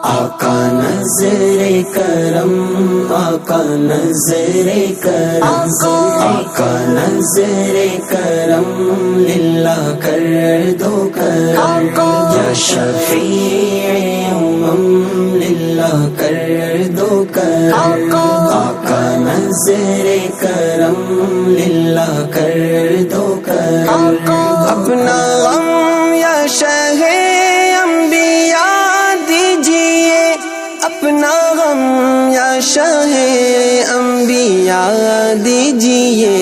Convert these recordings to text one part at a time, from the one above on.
آقا نظر کرم، آقا نظر کرم، آقا نظر کرم، للہ کر دو کرم، یا شفیع امم للہ کر دو کرم، آقا نظر کرم، للہ کر دو کرم، اپنا غم یا شہ انبیاء دیجئے، اپنا غم یا شہ انبیاء دیجئے،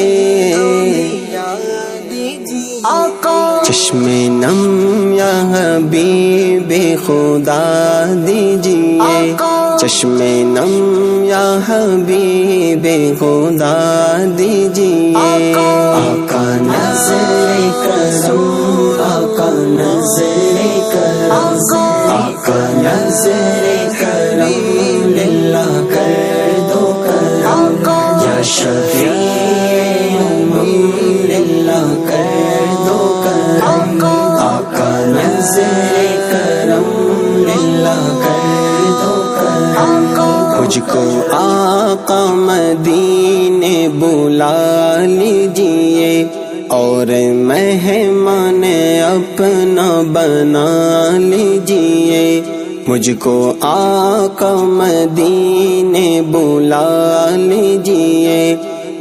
چشم نم یا حبیب خدا دیجئے، چشم نم یا حبیب خدا دیجئے، آقا نظر کرم، آقا نظر کرم، آقا نظر کرم، للہ کر دو کرم، یا شفیع امم للہ کر دو کرم، آقا نظر کرم، للہ کر دو کرم، مجھ کو آقا مدینے بلا لیجئے اور مہمان اپنا بنا لیجئے، مجھ کو آقا مدینے بلا لیجئے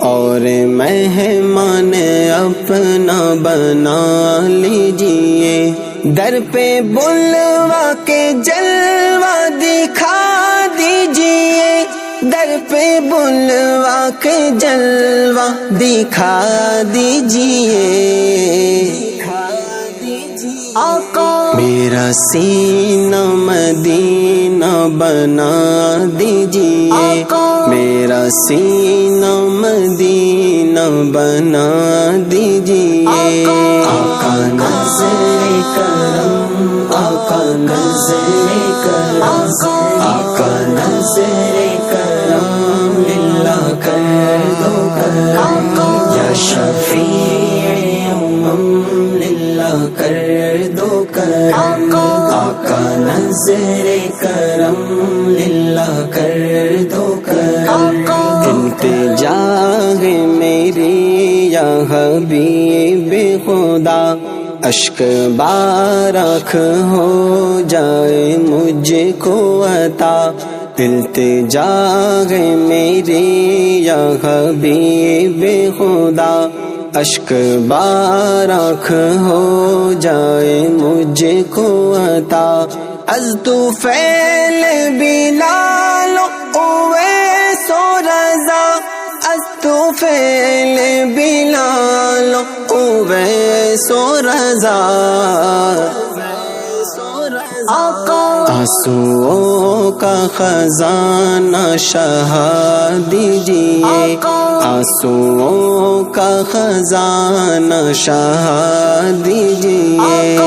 اور مہمان اپنا بنا لیجئے، در پہ بلوا کے جلوہ دکھا دیجئے، در پہ بلوا کے جلوہ دکھا دیجئے، میرا سینہ مدینہ بنا دیجئے، میرا سینہ مدینہ بنا دیجئے، آقا نظر کرم، آقا نظر کرم، آقا نظر کرم، للہ کر دو کرم، یا شفیع امم للہ کر دو کرم، آقا نظر کرم، للہ کر دو کرم، التجا ہے میری یا حبیب خدا، اشک بارخ ہو جائے مجھ کو عطا، التجا ہے میری یا حبیب خدا، اشک بارخ ہو جائے مجھ کو عطا، از طفیل بلال اویس و رضا، از طفیل بلال اویس و رضا، آنسوؤں کا خزانہ شہا دیجئے، آنسوؤں کا خزانہ شہا دیجئے،